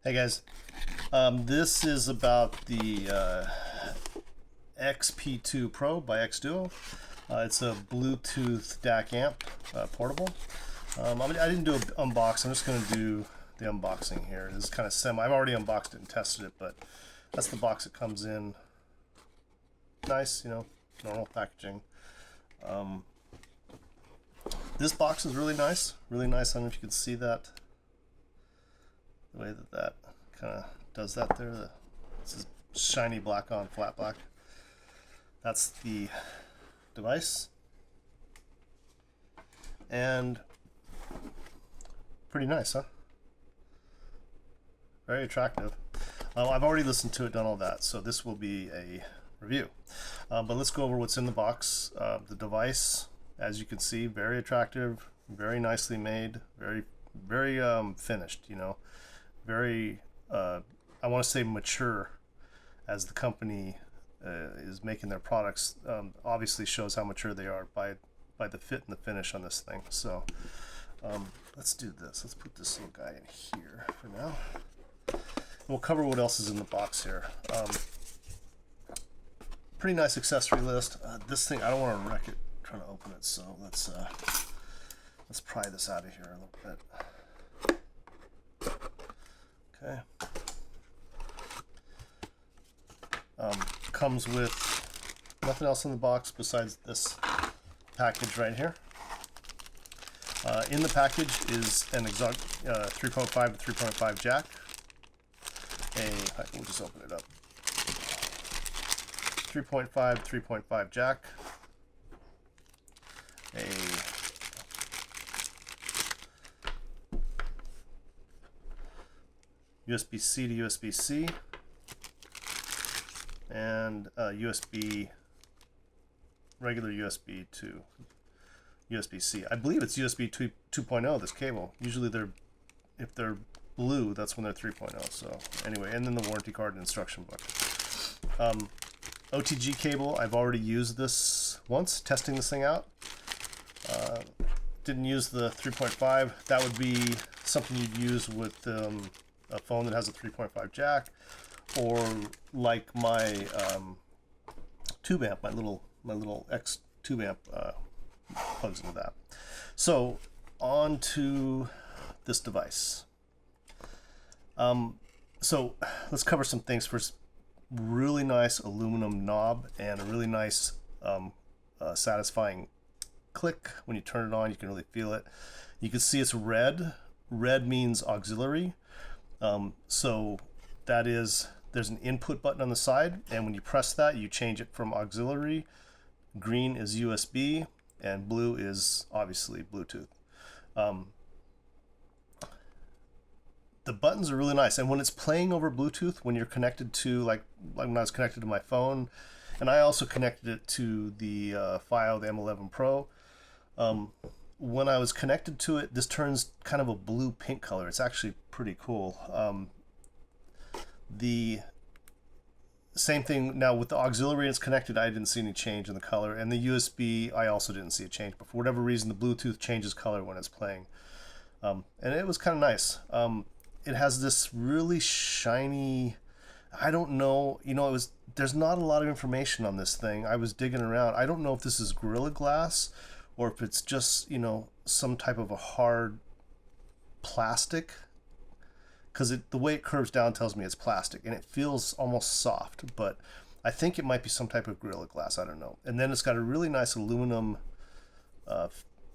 Hey guys, this is about the XP-2 Pro by XDUOO. It's a Bluetooth DAC amp, portable. I didn't do an unbox. I'm just going to do the unboxing here. This is kind of I've already unboxed it and tested it, but that's the box it comes in. Nice, you know, normal packaging. This box is really nice. Really nice. I don't know if you can see that. The way that kind of does that there. This is shiny black on flat black. That's the device. And pretty nice, huh? Very attractive. I've already listened to it, done all that, so this will be a review. But let's go over what's in the box. The device, as you can see, very attractive, very nicely made, very finished, you know. Very, I want to say mature, as the company is making their products. Obviously shows how mature they are by the fit and the finish on this thing. So let's do this. Let's put this little guy in here for now. We'll cover what else is in the box here. Pretty nice accessory list. This thing, I don't want to wreck it trying to open it, so let's pry this out of here a little bit. Okay. Comes with nothing else in the box besides this package right here. In the package is an 3.5 to 3.5 jack. We'll just open it up. 3.5 3.5 jack. A USB-C to USB-C, and regular USB to USB-C. I believe it's USB 2.0, this cable. Usually if they're blue, that's when they're 3.0. So anyway, and then the warranty card and instruction book. OTG cable, I've already used this once, testing this thing out. Didn't use the 3.5. That would be something you'd use with a phone that has a 3.5 jack, or like my tube amp, my little X tube amp plugs into that. So on to this device. So let's cover some things first. Really nice aluminum knob and a really nice satisfying click. When you turn it on, you can really feel it. You can see it's red. Red means auxiliary. So that is, there's an input button on the side, and when you press that, you change it from auxiliary. Green is USB, and blue is obviously Bluetooth. The buttons are really nice, and when it's playing over Bluetooth, when you're connected to, like when I was connected to my phone, and I also connected it to the FiiO, the M11 Pro. When I was connected to it, this turns kind of a blue-pink color. It's actually pretty cool. The same thing now with the auxiliary, it's connected. I didn't see any change in the color, and the USB, I also didn't see a change. But for whatever reason, the Bluetooth changes color when it's playing, and it was kind of nice. It has this really shiny, I don't know, you know, there's not a lot of information on this thing. I was digging around. I don't know if this is Gorilla Glass or if it's just, you know, some type of a hard plastic, because the way it curves down tells me it's plastic, and it feels almost soft, but I think it might be some type of Gorilla Glass. I don't know. And then it's got a really nice aluminum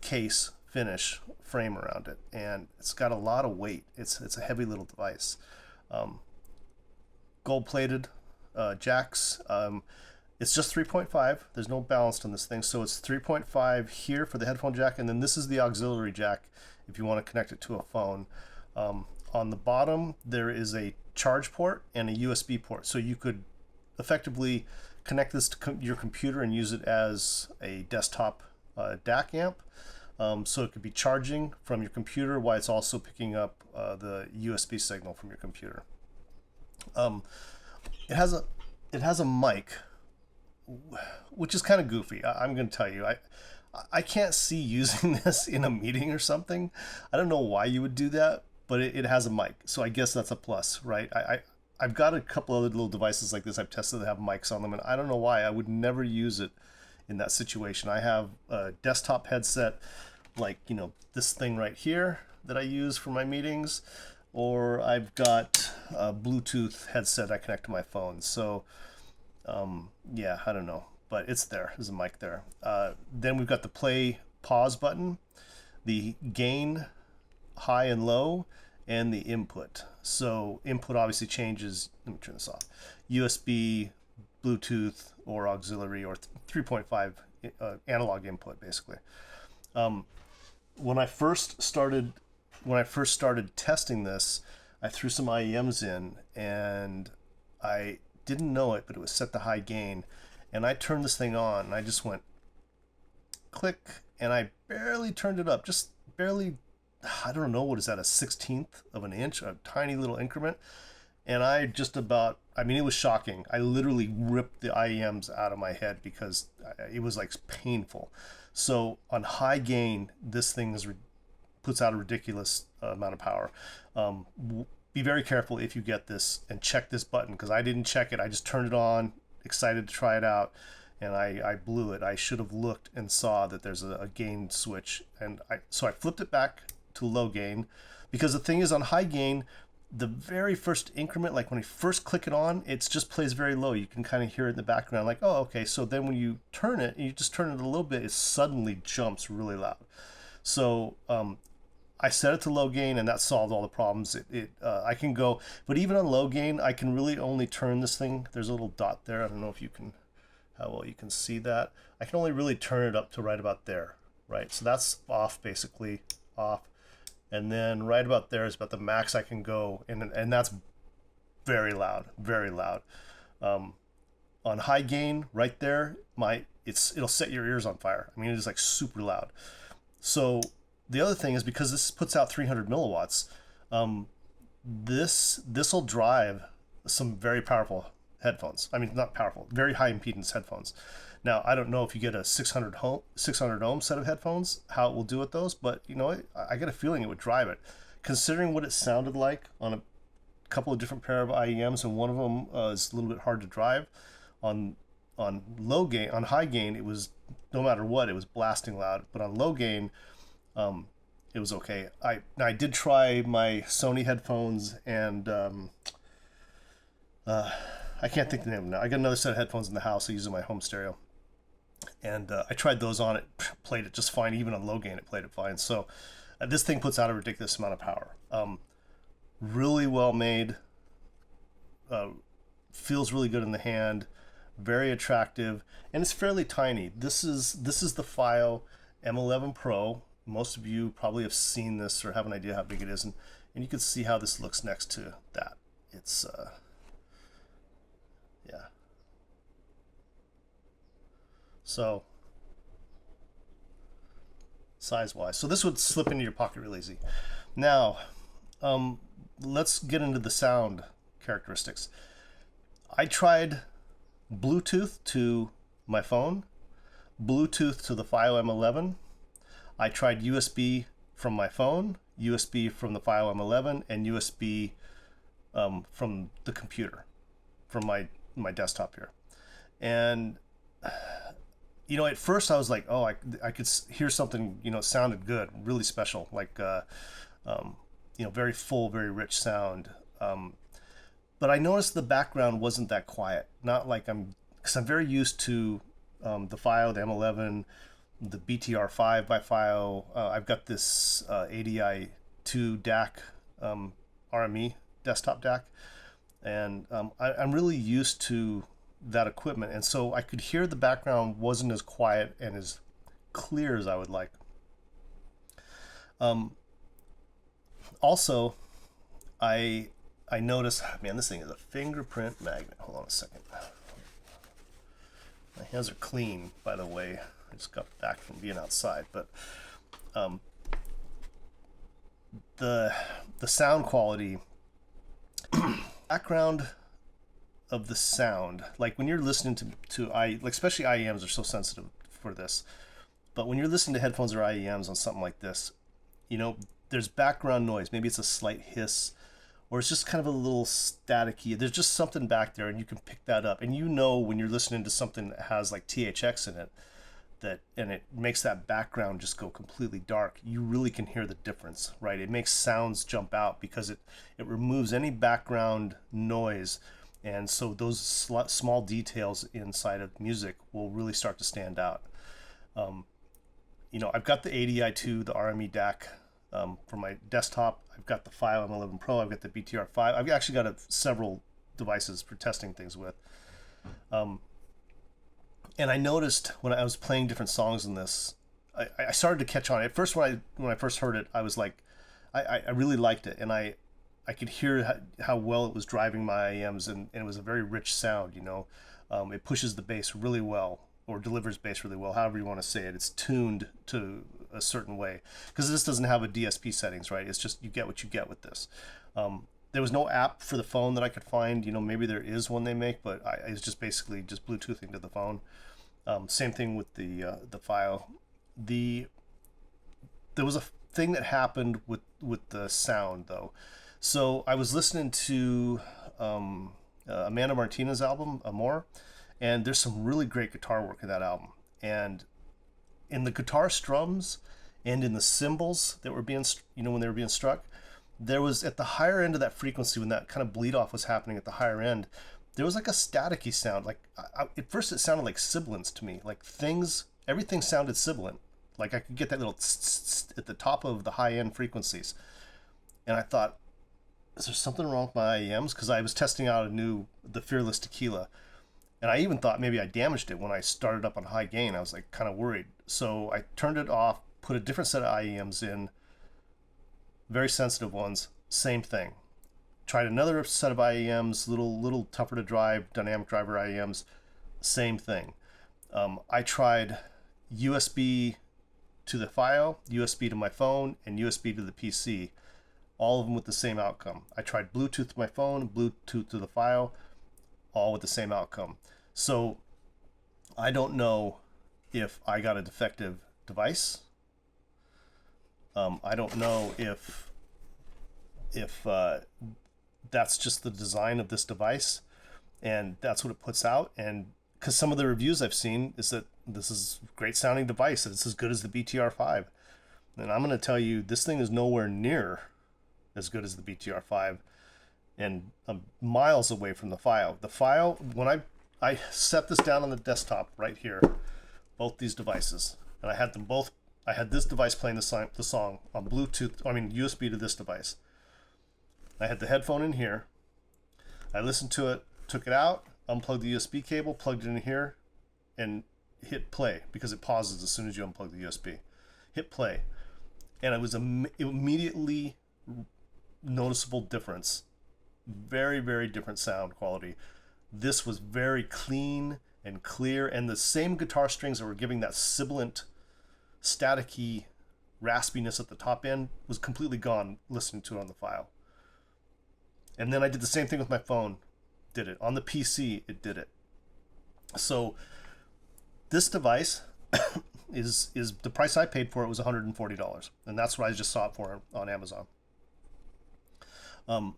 case finish frame around it, and it's got a lot of weight. It's a heavy little device. Gold plated jacks. It's just 3.5. There's no balanced on this thing, so it's 3.5 here for the headphone jack, and then this is the auxiliary jack if you want to connect it to a phone. On the bottom there is a charge port and a USB port, so you could effectively connect this to your computer and use it as a desktop DAC amp. So it could be charging from your computer while it's also picking up the USB signal from your computer. It has a mic, which is kind of goofy. I'm going to tell you, I can't see using this in a meeting or something. I don't know why you would do that, but it has a mic, so I guess that's a plus, right? I've got a couple other little devices like this I've tested that have mics on them, and I don't know why I would never use it in that situation. I have a desktop headset, like, you know, this thing right here that I use for my meetings, or I've got a Bluetooth headset I connect to my phone. So yeah, I don't know, but it's there. There's a mic there. Then we've got the play pause button, the gain high and low, and the input. So input obviously changes. Let me turn this off. USB, Bluetooth, or auxiliary, or 3.5 analog input, basically. When I first started testing this, I threw some IEMs in, and I didn't know it, but it was set to high gain, and I turned this thing on, and I just went click, and I barely turned it up, just barely. I don't know, what is that, a 1/16 of an inch, a tiny little increment. And I just about, I mean, it was shocking. I literally ripped the IEMs out of my head because it was like painful. So on high gain, this thing puts out a ridiculous amount of power. Be very careful if you get this, and check this button, because I didn't check it. I just turned it on, excited to try it out, and I blew it. I should have looked and saw that there's a gain switch, and so I flipped it back to low gain, because the thing is, on high gain, the very first increment, like when you first click it on, it just plays very low. You can kind of hear it in the background, like, oh, okay. So then when you turn it, and you just turn it a little bit, it suddenly jumps really loud. So I set it to low gain, and that solved all the problems. I can go, but even on low gain, I can really only turn this thing. There's a little dot there. I don't know if you can, how well you can see that. I can only really turn it up to right about there, right? So that's off, basically off. And then right about there is about the max I can go, and that's very loud, very loud. On high gain, right there, it'll set your ears on fire. I mean, it is like super loud. So the other thing is, because this puts out 300 milliwatts, this will drive some very powerful headphones. I mean, not powerful, very high impedance headphones. Now, I don't know if you get a 600 ohm set of headphones, how it will do with those, but you know, I get a feeling it would drive it. Considering what it sounded like on a couple of different pair of IEMs, and one of them is a little bit hard to drive. On low gain, on high gain, it was, no matter what, it was blasting loud. But on low gain, it was okay. I did try my Sony headphones, and I can't think of the name now. I got another set of headphones in the house. I use in my home stereo. And I tried those on, it played it just fine. Even on low gain, it played it fine. So this thing puts out a ridiculous amount of power. Really well made. Feels really good in the hand. Very attractive, and it's fairly tiny. This is the FiiO M11 Pro. Most of you probably have seen this or have an idea how big it is, and you can see how this looks next to that. It's yeah. So size-wise, so this would slip into your pocket real easy. Now, let's get into the sound characteristics. I tried Bluetooth to my phone, Bluetooth to the FiiO M11. I tried USB from my phone, USB from the FiiO M11, and USB from the computer, from my desktop here. And you know, at first I was like, oh, I could hear something, you know, it sounded good, really special, like you know, very full, very rich sound. But I noticed the background wasn't that quiet. Not like because I'm very used to the FiiO, the M11, the BTR5 by FiiO. I've got this ADI2 DAC, RME desktop DAC, and I'm really used to that equipment, and so I could hear the background wasn't as quiet and as clear as I would like. Also, I noticed, man, this thing is a fingerprint magnet. Hold on a second. My hands are clean, by the way. I just got back from being outside, but the sound quality, background of the sound, like when you're listening to like especially IEMs are so sensitive for this, but when you're listening to headphones or IEMs on something like this, you know, there's background noise. Maybe it's a slight hiss, or it's just kind of a little staticky. There's just something back there, and you can pick that up. And you know when you're listening to something that has like THX in it, and it makes that background just go completely dark, you really can hear the difference, right? It makes sounds jump out because it removes any background noise. And so those small details inside of music will really start to stand out. I've got the ADI2, the RME DAC for my desktop. I've got the FiiO M11 Pro. I've got the BTR5. I've actually got several devices for testing things with. And I noticed when I was playing different songs in this, I started to catch on. At first, when I first heard it, I was like, I really liked it, and I could hear how well it was driving my IEMs, and it was a very rich sound. It pushes the bass really well, or delivers bass really well, however you want to say it. It's tuned to a certain way because this doesn't have a DSP settings, right? It's just you get what you get with this. There was no app for the phone that I could find. Maybe there is one they make, but it's just basically just Bluetoothing to the phone. Same thing with the FiiO. There was a thing that happened with the sound though. So I was listening to Amanda Martinez's album, Amor, and there's some really great guitar work in that album. And in the guitar strums and in the cymbals that were being, when they were being struck, there was at the higher end of that frequency, when that kind of bleed off was happening at the higher end, there was like a staticky sound. Like at first it sounded like sibilants to me, like everything sounded sibilant. Like I could get that little at the top of the high end frequencies. And I thought, is there something wrong with my IEMs? Because I was testing out the Fearless Tequila. And I even thought maybe I damaged it when I started up on high gain. I was like kind of worried. So I turned it off, put a different set of IEMs in, very sensitive ones, same thing. Tried another set of IEMs, little tougher to drive, dynamic driver IEMs, same thing. I tried USB to the FiiO, USB to my phone, and USB to the PC, all of them with the same outcome. I tried Bluetooth to my phone, Bluetooth to the FiiO, all with the same outcome. So I don't know if I got a defective device. I don't know if that's just the design of this device and that's what it puts out. And because some of the reviews I've seen is that this is a great sounding device, it's as good as the BTR5. And I'm going to tell you, this thing is nowhere near as good as the BTR5, and I'm miles away from the FiiO. The FiiO, when I set this down on the desktop right here, both these devices, and I had them both. I had this device playing the song on Bluetooth, USB to this device. I had the headphone in here. I listened to it, took it out, unplugged the USB cable, plugged it in here, and hit play because it pauses as soon as you unplug the USB. Hit play. And it was immediately noticeable difference. Very, very different sound quality. This was very clean and clear, and the same guitar strings that were giving that sibilant, staticky raspiness at the top end was completely gone listening to it on the FiiO. And then I did the same thing with my phone. Did it. On the PC, it did it. So this device is the price I paid for it was $140. And that's what I just saw it for on Amazon. The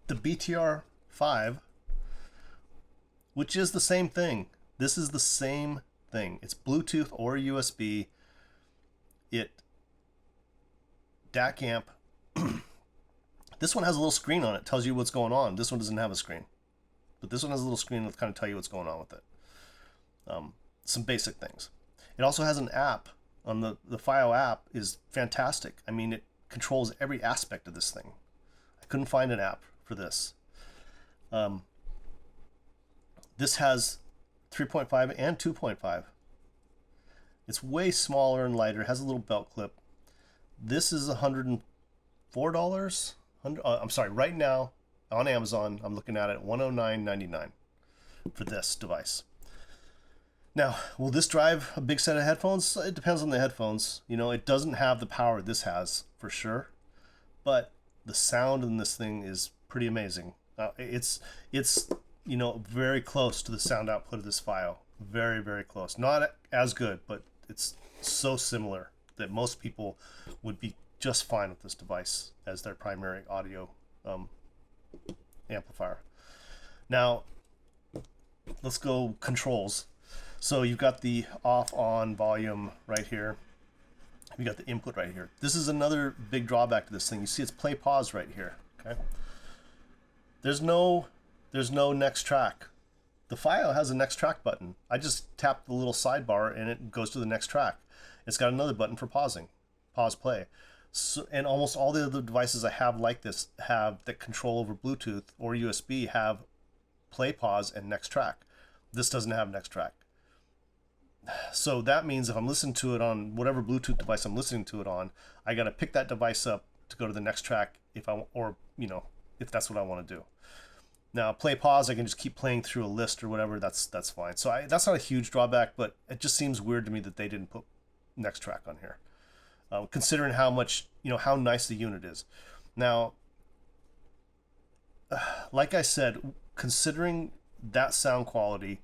BTR5, which is the same thing. This is the same thing. It's Bluetooth or USB. DAC amp. This one has a little screen on it, tells you what's going on. This one doesn't have a screen, but this one has a little screen that kind of tell you what's going on with it. Some basic things. It also has an app. On the FiiO app is fantastic. I mean, it controls every aspect of this thing. I couldn't find an app for this. This has 3.5 and 2.5. It's way smaller and lighter. It has a little belt clip. This is $104. I'm sorry, right now on Amazon, I'm looking at it $109.99 for this device. Now, will this drive a big set of headphones? It depends on the headphones. It doesn't have the power this has for sure, but the sound in this thing is pretty amazing. It's very close to the sound output of this FiiO. Very, very close. Not as good, but it's so similar that most people would be just fine with this device as their primary audio amplifier. Now, let's go controls. So you've got the off-on volume right here. You got the input right here. This is another big drawback to this thing. You see it's play pause right here. Okay. There's no next track. The FiiO has a next track button. I just tap the little sidebar and it goes to the next track. It's got another button for pausing, pause play. So, and almost all the other devices I have like this have that control over Bluetooth or USB have play, pause, and next track. This doesn't have next track. So that means if I'm listening to it on whatever Bluetooth device I'm listening to it on, I got to pick that device up to go to the next track if if that's what I want to do. Now, play pause, I can just keep playing through a list or whatever. That's fine. So that's not a huge drawback, but it just seems weird to me that they didn't put next track on here, considering how much, how nice the unit is. Now, like I said, considering that sound quality,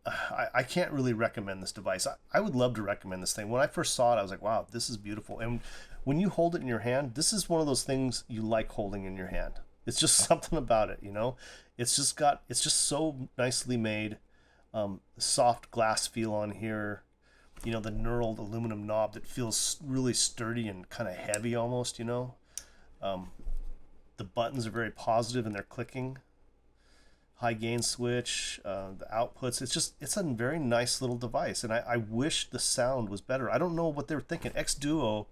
I can't really recommend this device. I would love to recommend this thing. When I first saw it, I was like, wow, this is beautiful. And when you hold it in your hand, this is one of those things you like holding in your hand. It's just something about it, It's just so nicely made. Soft glass feel on here. The knurled aluminum knob that feels really sturdy and kind of heavy almost, The buttons are very positive and they're clicking. High gain switch, the outputs. It's a very nice little device, and I wish the sound was better. I don't know what they were thinking. XDUO,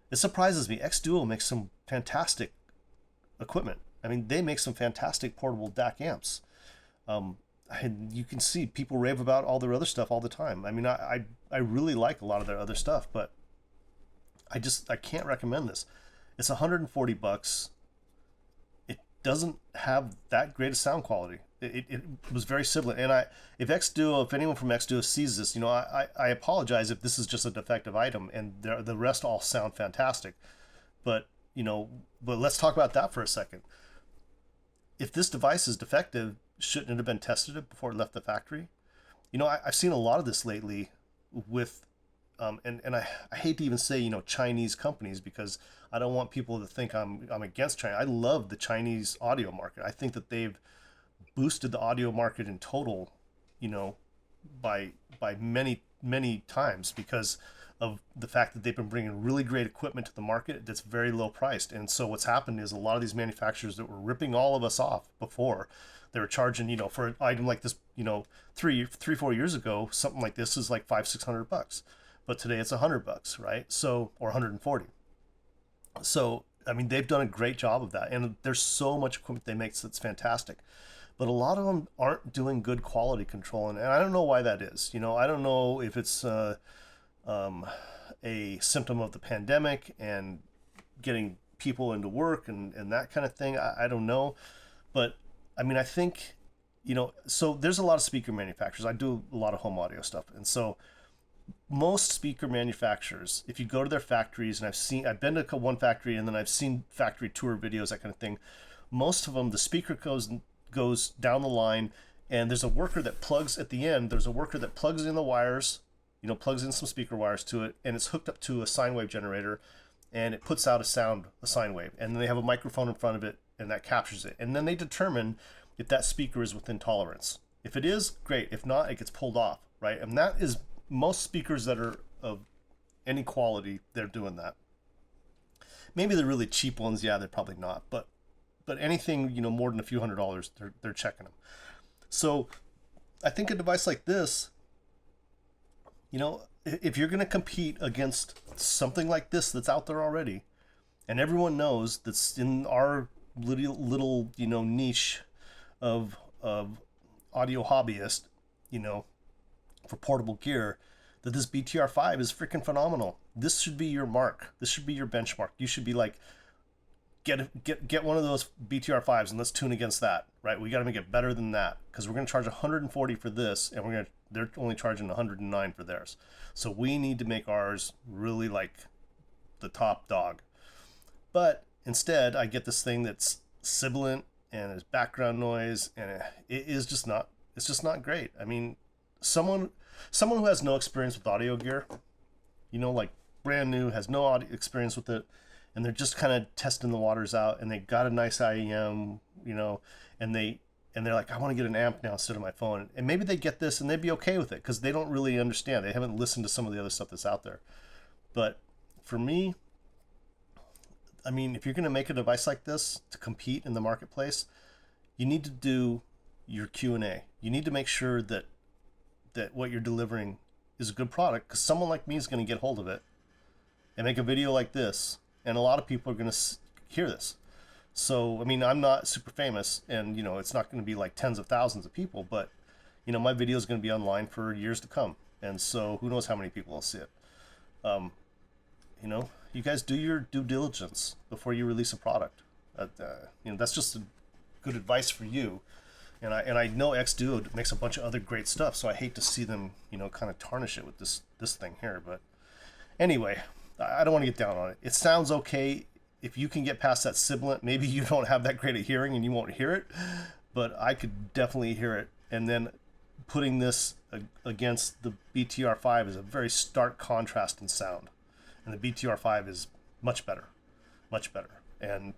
it surprises me. XDUO makes some fantastic equipment. I mean, they make some fantastic portable DAC amps. And you can see people rave about all their other stuff all the time. I mean, I really like a lot of their other stuff, but I can't recommend this. It's $140. It doesn't have that great a sound quality. It was very sibilant. And if anyone from XDUO sees this, I apologize if this is just a defective item and the rest all sound fantastic. But let's talk about that for a second. If this device is defective, shouldn't it have been tested before it left the factory? I've seen a lot of this lately with, and I hate to even say, Chinese companies, because I don't want people to think I'm against China. I love the Chinese audio market. I think that they've boosted the audio market in total, by many, many times because of the fact that they've been bringing really great equipment to the market that's very low priced. And so what's happened is a lot of these manufacturers that were ripping all of us off before, they were charging, for an item like this, 3-4 years ago, something like this is like $500-600, but today it's $100, right? So, or 140. So, I mean, they've done a great job of that, and there's so much equipment they make that's fantastic, but a lot of them aren't doing good quality control, and I don't know why that is. I don't know if it's a symptom of the pandemic and getting people into work and that kind of thing. I don't know, but I mean, I think, so there's a lot of speaker manufacturers. I do a lot of home audio stuff. And so most speaker manufacturers, if you go to their factories, and I've been to one factory and then I've seen factory tour videos, that kind of thing. Most of them, the speaker goes down the line and there's a worker that plugs at the end. There's a worker that plugs in the wires, plugs in some speaker wires to it, and it's hooked up to a sine wave generator, and it puts out a sine wave. And then they have a microphone in front of it, and that captures it. And then they determine if that speaker is within tolerance. If it is, great. If not, it gets pulled off, right? And that is most speakers that are of any quality, they're doing that. Maybe the really cheap ones, yeah, they're probably not. But anything, more than a few $100s, they're checking them. So I think a device like this, if you're going to compete against something like this that's out there already, and everyone knows that's in our little niche of audio hobbyist, for portable gear, that this BTR5 is freaking phenomenal. This should be your mark. This should be your benchmark. You should be like, get one of those BTR5s and let's tune against that, right? We got to make it better than that, because we're going to charge $140 for this, and they're only charging $109 for theirs. So we need to make ours really like the top dog. But instead, I get this thing that's sibilant and there's background noise, and it's just not great. I mean, someone who has no experience with audio gear, you know, like brand new, has no audio experience with it, and they're just kind of testing the waters out, and they got a nice IEM, you know, and they're like, I want to get an amp now instead of my phone. And maybe they get this and they'd be okay with it because they don't really understand. They haven't listened to some of the other stuff that's out there. But for me, I mean, if you're going to make a device like this to compete in the marketplace, you need to do your Q&A. You need to make sure that what you're delivering is a good product, because someone like me is going to get hold of it and make a video like this, and a lot of people are going to hear this. So, I mean, I'm not super famous, and, you know, it's not going to be like tens of thousands of people, but, you know, my video is going to be online for years to come. And so who knows how many people will see it. You know, you guys do your due diligence before you release a product. You know, that's just a good advice for you. And I know XDUO makes a bunch of other great stuff, so I hate to see them, you know, kind of tarnish it with this thing here. But anyway, I don't want to get down on it. It sounds okay. If you can get past that sibilant, maybe you don't have that great a hearing and you won't hear it, but I could definitely hear it. And then putting this against the BTR5 is a very stark contrast in sound. And the BTR5 is much better, much better. And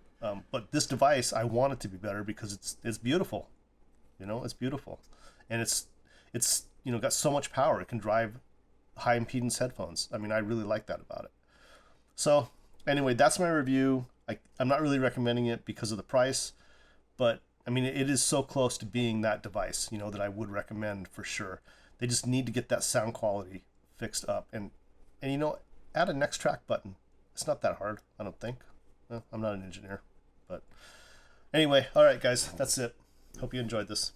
but this device, I want it to be better because it's beautiful. You know, it's beautiful, and it's you know, got so much power. It can drive high impedance headphones. I mean, I really like that about it. So anyway, that's my review. I'm not really recommending it because of the price, but I mean, it is so close to being that device, you know, that I would recommend for sure. They just need to get that sound quality fixed up, and you know, add a next track button. It's not that hard, I don't think. Well, I'm not an engineer, but anyway, all right, guys, that's it. Hope you enjoyed this.